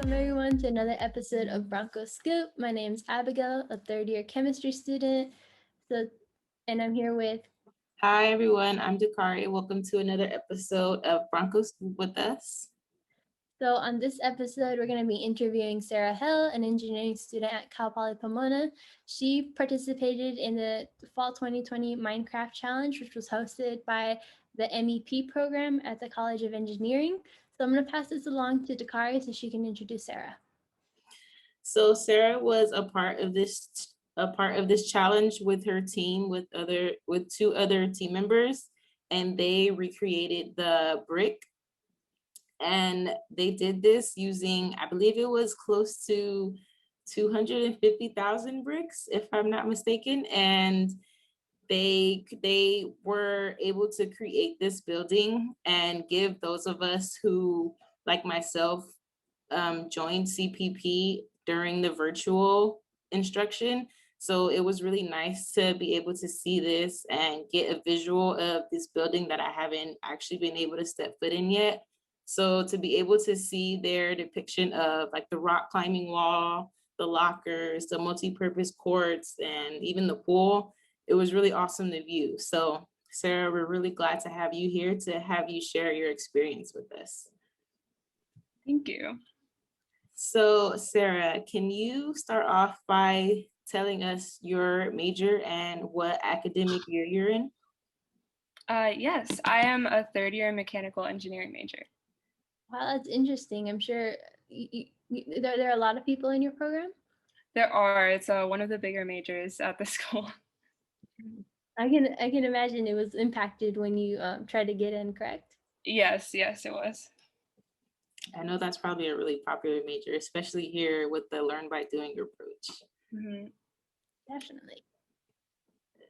Welcome everyone to another episode of Bronco Scoop. My name's Abigail, a third-year chemistry student. And I'm here with... Hi everyone, I'm Dakari. Welcome to another episode of Bronco Scoop with us. So on this episode, we're going to be interviewing Sarah Hill, an engineering student at Cal Poly Pomona. She participated in the Fall 2020 Minecraft Challenge, which was hosted by the MEP program at the College of Engineering. So I'm going to pass this along to Dakari so she can introduce Sarah. So Sarah was a part of this challenge with her team with two other team members, and they recreated the brick. And they did this using, I believe it was close to 250,000 bricks, if I'm not mistaken. And they were able to create this building and give those of us who, like myself, joined CPP during the virtual instruction. So it was really nice to be able to see this and get a visual of this building that I haven't actually been able to step foot in yet. So to be able to see their depiction of like the rock climbing wall, the lockers, the multi-purpose courts, and even the pool, it was really awesome to view. So Sarah, we're really glad to have you here to have you share your experience with us. Thank you. So Sarah, can you start off by telling us your major and what academic year you're in? Yes, I am a third-year mechanical engineering major. Wow, that's interesting. I'm sure there are a lot of people in your program? There are. It's one of the bigger majors at the school. I can imagine it was impacted when you tried to get in, correct? Yes, it was. I know that's probably a really popular major, especially here with the learn by doing approach. Mm-hmm. Definitely.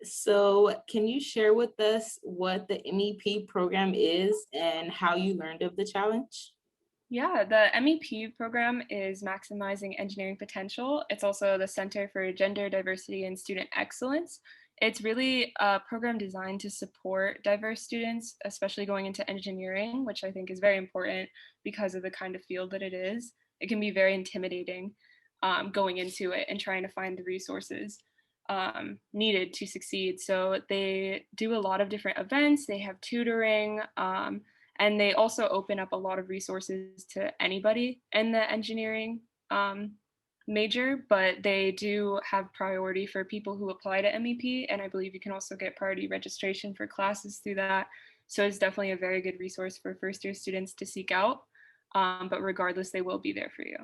So can you share with us what the MEP program is and how you learned of the challenge? Yeah, the MEP program is Maximizing Engineering Potential. It's also the Center for Gender Diversity and Student Excellence. It's really a program designed to support diverse students, especially going into engineering, which I think is very important because of the kind of field that it is. It can be very intimidating going into it and trying to find the resources needed to succeed. So they do a lot of different events. They have tutoring, and they also open up a lot of resources to anybody in the engineering major, but they do have priority for people who apply to MEP, and I believe you can also get priority registration for classes through that. So it's definitely a very good resource for first-year students to seek out, but regardless, they will be there for you.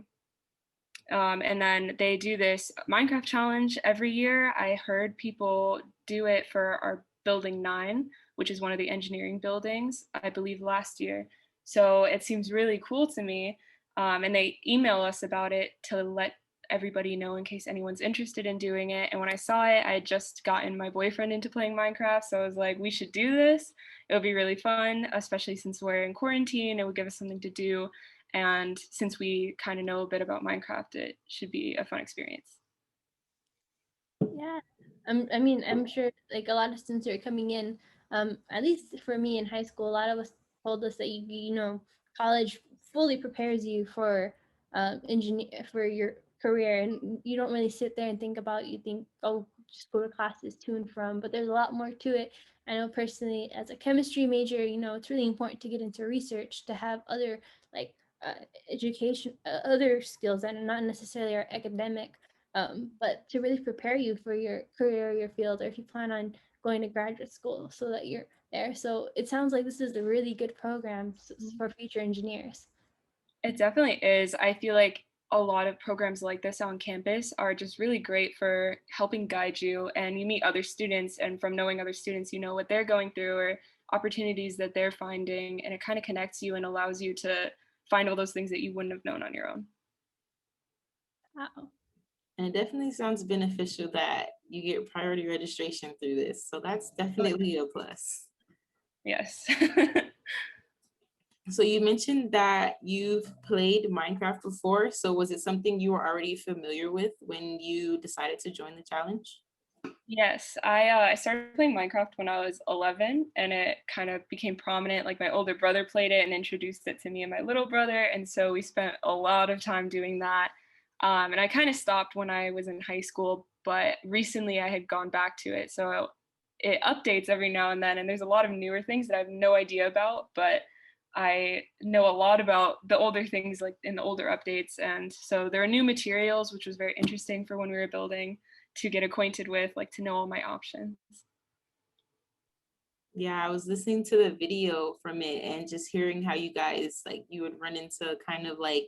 And then they do this Minecraft challenge every year. I heard people do it for our building 9, which is one of the engineering buildings, I believe last year. So it seems really cool to me. And they email us about it to let everybody know in case anyone's interested in doing it. And when I saw it, I had just gotten my boyfriend into playing Minecraft. So I was like, we should do this. It would be really fun, especially since we're in quarantine. It would give us something to do. And since we kind of know a bit about Minecraft, it should be a fun experience. Yeah, I'm sure like a lot of students are coming in, at least for me in high school, a lot of us told us that you know, college fully prepares you for for your career, and you don't really sit there and think about, you think, oh, just go to classes to and from, but there's a lot more to it. I know personally as a chemistry major, you know, it's really important to get into research, to have other like education, other skills that are not necessarily our academic, but to really prepare you for your career, your field, or if you plan on going to graduate school so that you're there. So it sounds like this is a really good program for future engineers. It definitely is. I feel like a lot of programs like this on campus are just really great for helping guide you, and you meet other students, and from knowing other students, you know what they're going through or opportunities that they're finding, and it kind of connects you and allows you to find all those things that you wouldn't have known on your own. Wow. And it definitely sounds beneficial that you get priority registration through this. So that's definitely a plus. Yes. So you mentioned that you've played Minecraft before. So was it something you were already familiar with when you decided to join the challenge? Yes, I started playing Minecraft when I was 11, and it kind of became prominent. Like my older brother played it and introduced it to me and my little brother, and so we spent a lot of time doing that. And I kind of stopped when I was in high school, but recently I had gone back to it. So it updates every now and then, and there's a lot of newer things that I have no idea about, but I know a lot about the older things like in the older updates. And so there are new materials, which was very interesting for when we were building to get acquainted with, like to know all my options. Yeah, I was listening to the video from it and just hearing how you guys like you would run into kind of like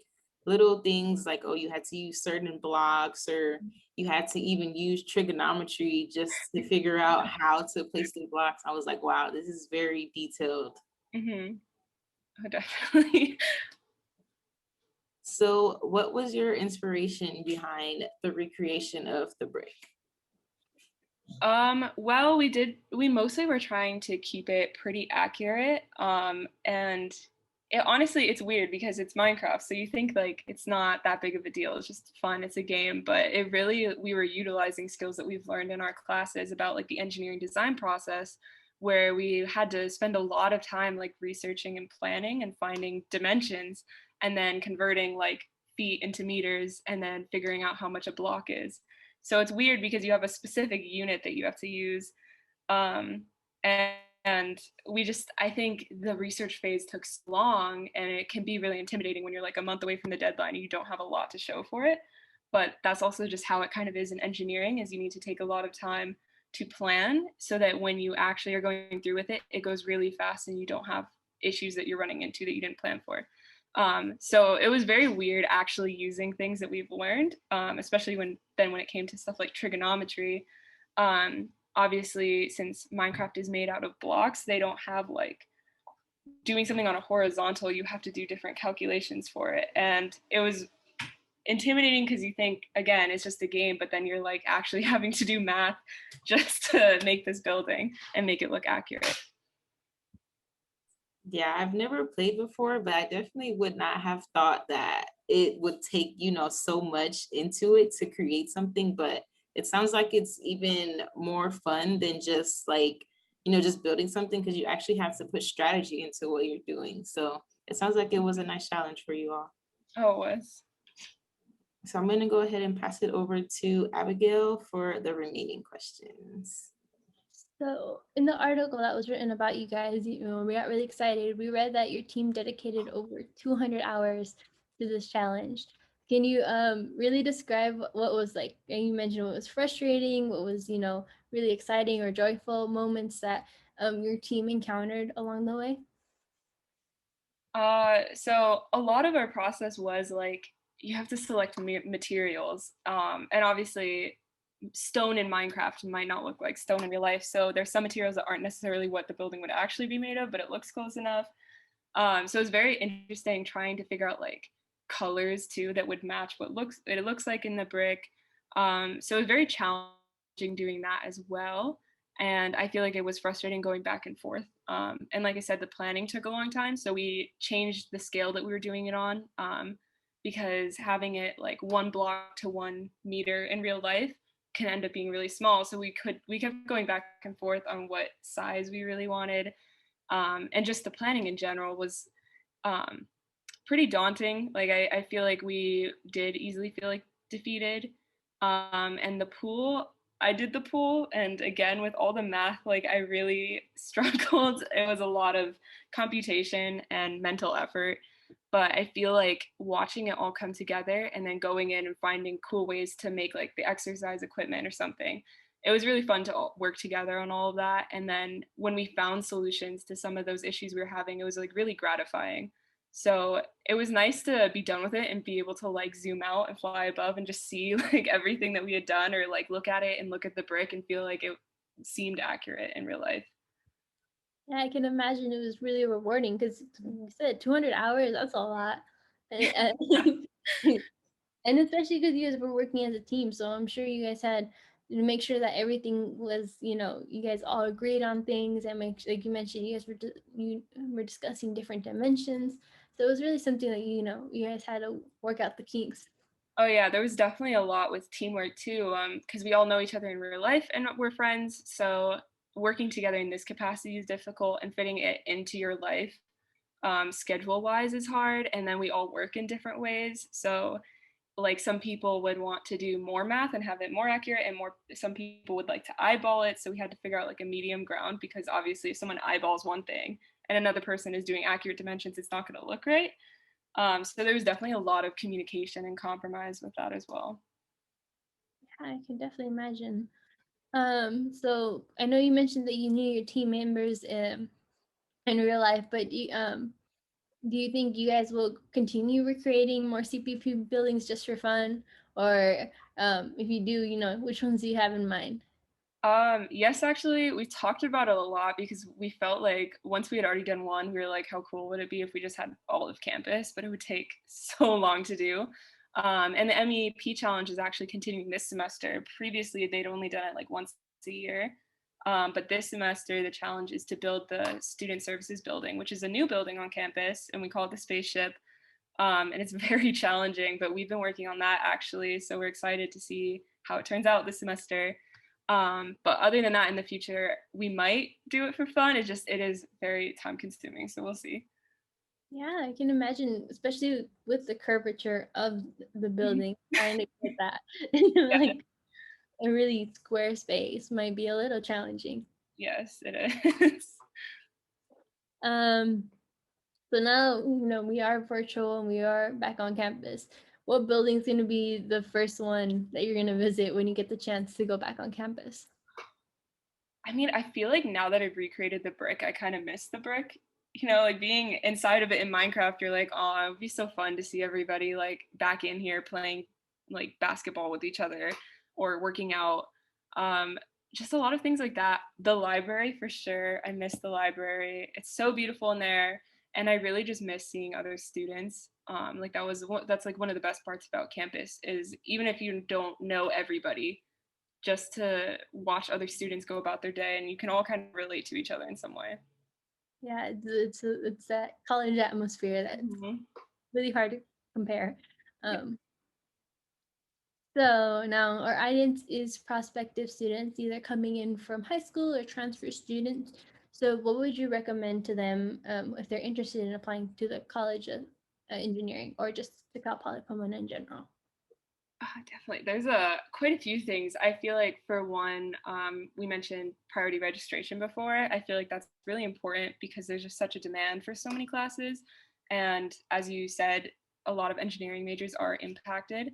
little things like, oh, you had to use certain blocks or you had to even use trigonometry just to figure out how to place the blocks. I was like, wow, this is very detailed. Mm-hmm. Oh, definitely. So what was your inspiration behind the recreation of the brick? Well, we mostly were trying to keep it pretty accurate. And honestly, it's weird because it's Minecraft. So you think like it's not that big of a deal. It's just fun. It's a game, but it really, we were utilizing skills that we've learned in our classes about like the engineering design process, where we had to spend a lot of time like researching and planning and finding dimensions and then converting like feet into meters and then figuring out how much a block is. So it's weird because you have a specific unit that you have to use. Um, and I think the research phase took so long and it can be really intimidating when you're like a month away from the deadline and you don't have a lot to show for it. But that's also just how it kind of is in engineering, is you need to take a lot of time to plan so that when you actually are going through with it, it goes really fast and you don't have issues that you're running into that you didn't plan for. So it was very weird actually using things that we've learned, especially when it came to stuff like trigonometry. Obviously, since Minecraft is made out of blocks, they don't have like doing something on a horizontal, you have to do different calculations for it. And it was intimidating because you think, again, it's just a game, but then you're like actually having to do math just to make this building and make it look accurate. Yeah, I've never played before, but I definitely would not have thought that it would take, so much into it to create something, but it sounds like it's even more fun than just like, just building something because you actually have to put strategy into what you're doing. So it sounds like it was a nice challenge for you all. Oh, it was. So I'm going to go ahead and pass it over to Abigail for the remaining questions. So in the article that was written about you guys, we got really excited. We read that your team dedicated over 200 hours to this challenge. Can you really describe what was like, and you mentioned what was frustrating, what was, really exciting or joyful moments that your team encountered along the way? So a lot of our process was like you have to select materials, and obviously stone in Minecraft might not look like stone in real life. So there's some materials that aren't necessarily what the building would actually be made of, but it looks close enough. So it's very interesting trying to figure out like colors too that would match what it looks like in the brick. So it's very challenging doing that as well. And I feel like it was frustrating going back and forth. And like I said, the planning took a long time. So we changed the scale that we were doing it on, because having it like 1 block to 1 meter in real life can end up being really small. So we kept going back and forth on what size we really wanted. And just the planning in general was um, pretty daunting. Like I feel like we did easily feel like defeated. And the pool, I did the pool, and again with all the math, like I really struggled. It was a lot of computation and mental effort. But I feel like watching it all come together and then going in and finding cool ways to make like the exercise equipment or something, it was really fun to work together on all of that. And then when we found solutions to some of those issues we were having, it was like really gratifying. So it was nice to be done with it and be able to like zoom out and fly above and just see like everything that we had done, or like look at it and look at the brick and feel like it seemed accurate in real life. Yeah, I can imagine it was really rewarding because you said 200 hours, that's a lot. And, and especially because you guys were working as a team. So I'm sure you guys had to make sure that everything was, you guys all agreed on things and like you mentioned, you guys you were discussing different dimensions. So it was really something that, you guys had to work out the kinks. Oh yeah, there was definitely a lot with teamwork too, because we all know each other in real life and we're friends. So working together in this capacity is difficult, and fitting it into your life schedule wise is hard. And then we all work in different ways. So like some people would want to do more math and have it more accurate, and more some people would like to eyeball it. So we had to figure out like a medium ground, because obviously if someone eyeballs one thing and another person is doing accurate dimensions, it's not going to look right. So there was definitely a lot of communication and compromise with that as well. I can definitely imagine. So I know you mentioned that you knew your team members in real life, but do you think you guys will continue recreating more CPP buildings just for fun? Or if you do, which ones do you have in mind? Yes, actually, we talked about it a lot, because we felt like once we had already done one, we were like, how cool would it be if we just had all of campus? But it would take so long to do. And the MEP challenge is actually continuing this semester. Previously, they'd only done it like once a year. But this semester, the challenge is to build the student services building, which is a new building on campus, and we call it the spaceship. And it's very challenging, but we've been working on that actually. So we're excited to see how it turns out this semester. But other than that, in the future, we might do it for fun. It is very time consuming. So we'll see. Yeah, I can imagine, especially with the curvature of the building, trying to get that in Yeah. like a really square space might be a little challenging. Yes, it is. Um, so now, we are virtual and we are back on campus. What building's going to be the first one that you're going to visit when you get the chance to go back on campus? I mean, I feel like now that I've recreated the brick, I kind of miss the brick. You know, like being inside of it in Minecraft, you're like, oh, it would be so fun to see everybody like back in here playing like basketball with each other or working out. Um, just a lot of things like that. The library for sure. I miss the library. It's so beautiful in there, and I really just miss seeing other students. Like that's like one of the best parts about campus is even if you don't know everybody, just to watch other students go about their day, and you can all kind of relate to each other in some way. Yeah, it's that college atmosphere that's Mhm. really hard to compare. Yeah. Um, so now our audience is prospective students, either coming in from high school or transfer students. So what would you recommend to them if they're interested in applying to the College of Engineering or just to Cal Poly Pomona in general? Definitely. There's quite a few things. I feel like for one, we mentioned priority registration before. I feel like that's really important because there's just such a demand for so many classes. And as you said, a lot of engineering majors are impacted.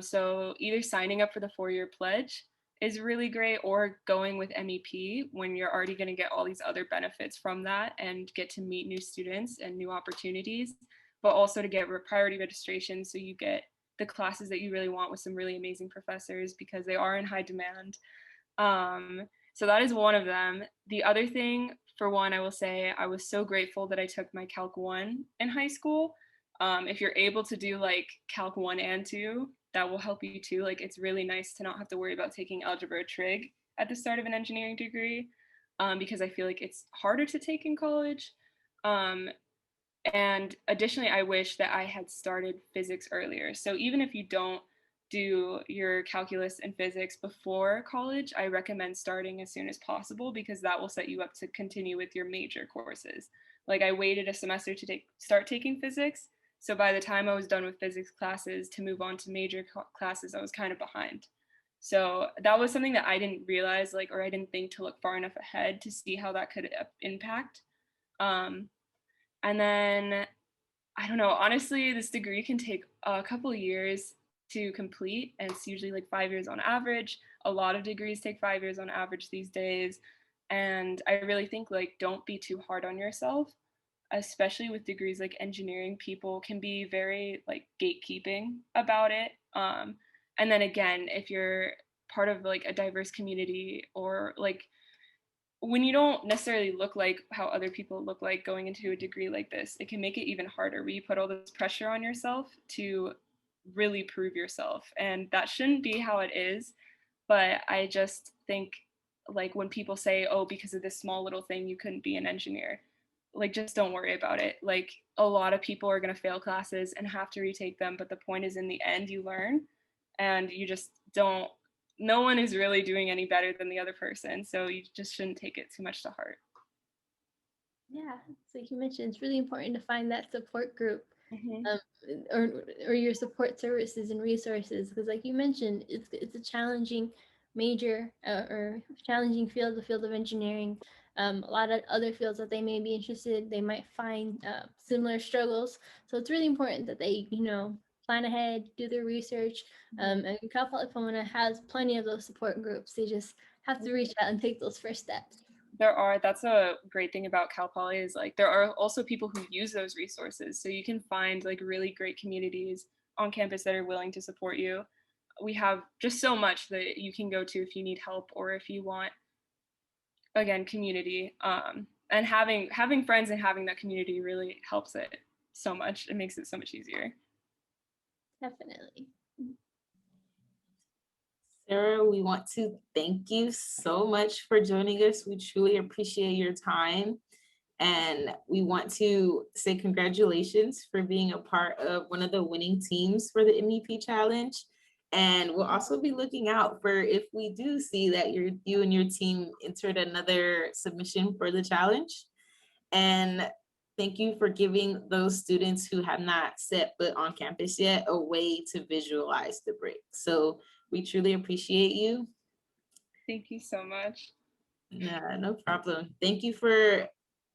So either signing up for the 4-year pledge is really great, or going with MEP when you're already going to get all these other benefits from that and get to meet new students and new opportunities, but also to get priority registration so you get the classes that you really want with some really amazing professors, because they are in high demand. So that is one of them. The other thing, for one, I will say I was so grateful that I took my Calc 1 in high school. If you're able to do like Calc 1 and 2, that will help you too. Like it's really nice to not have to worry about taking algebra or trig at the start of an engineering degree, because I feel like it's harder to take in college. Um, and additionally, I wish that I had started physics earlier. So even if you don't do your calculus and physics before college, I recommend starting as soon as possible, because that will set you up to continue with your major courses. Like I waited a semester to start taking physics. So by the time I was done with physics classes to move on to major classes, I was kind of behind. So that was something that I didn't realize, like, or I didn't think to look far enough ahead to see how that could impact. Um, and then I don't know, honestly, this degree can take a couple years to complete, and it's usually like 5 years on average. A lot of degrees take 5 years on average these days. And I really think like don't be too hard on yourself, especially with degrees like engineering. People can be very like gatekeeping about it. And then again, if you're part of like a diverse community, or like when you don't necessarily look like how other people look like going into a degree like this, it can make it even harder, where you put all this pressure on yourself to really prove yourself. And that shouldn't be how it is. But I just think like when people say, oh, because of this small little thing, you couldn't be an engineer. like, just don't worry about it. Like, a lot of people are going to fail classes and have to retake them, but the point is, in the end, you learn, and you just don't, no one is really doing any better than the other person, so you just shouldn't take it too much to heart. Yeah, so like you mentioned, it's really important to find that support group, Mm-hmm. or your support services and resources, because like you mentioned, it's a challenging major, or challenging field, the field of engineering. A lot of other fields that they may be interested, they might find similar struggles. So it's really important that they, plan ahead, do their research. And Cal Poly Pomona has plenty of those support groups. They just have to reach out and take those first steps. That's a great thing about Cal Poly, is like there are also people who use those resources. So you can find like really great communities on campus that are willing to support you. We have just so much that you can go to if you need help, or if you want, again, community. And having friends and having that community really helps it so much. It makes it so much easier. Definitely. Sarah, we want to thank you so much for joining us. We truly appreciate your time. And we want to say congratulations for being a part of one of the winning teams for the MEP Challenge. And we'll also be looking out for if we do see that you and your team entered another submission for the challenge. And thank you for giving those students who have not set foot on campus yet a way to visualize the brick. So we truly appreciate you. Thank you so much. Nah, no problem. Thank you for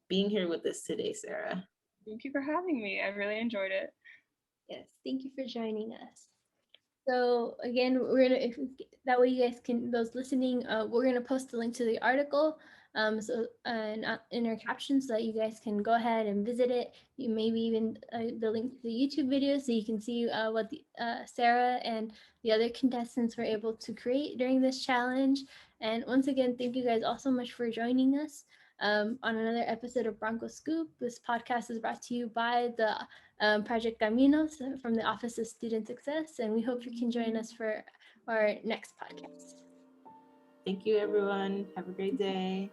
being here with us today, Sarah. Thank you for having me. I really enjoyed it. Yes, thank you for joining us. So again, we're gonna, if that way you guys can, those listening, we're gonna post a link to the article, so in our captions, so that you guys can go ahead and visit it. You maybe even the link to the YouTube video, so you can see what the Sarah and the other contestants were able to create during this challenge. And once again, thank you guys all so much for joining us on another episode of Bronco Scoop. This podcast is brought to you by the Project Caminos from the Office of Student Success, and we hope you can join us for our next podcast. Thank you, everyone. Have a great day.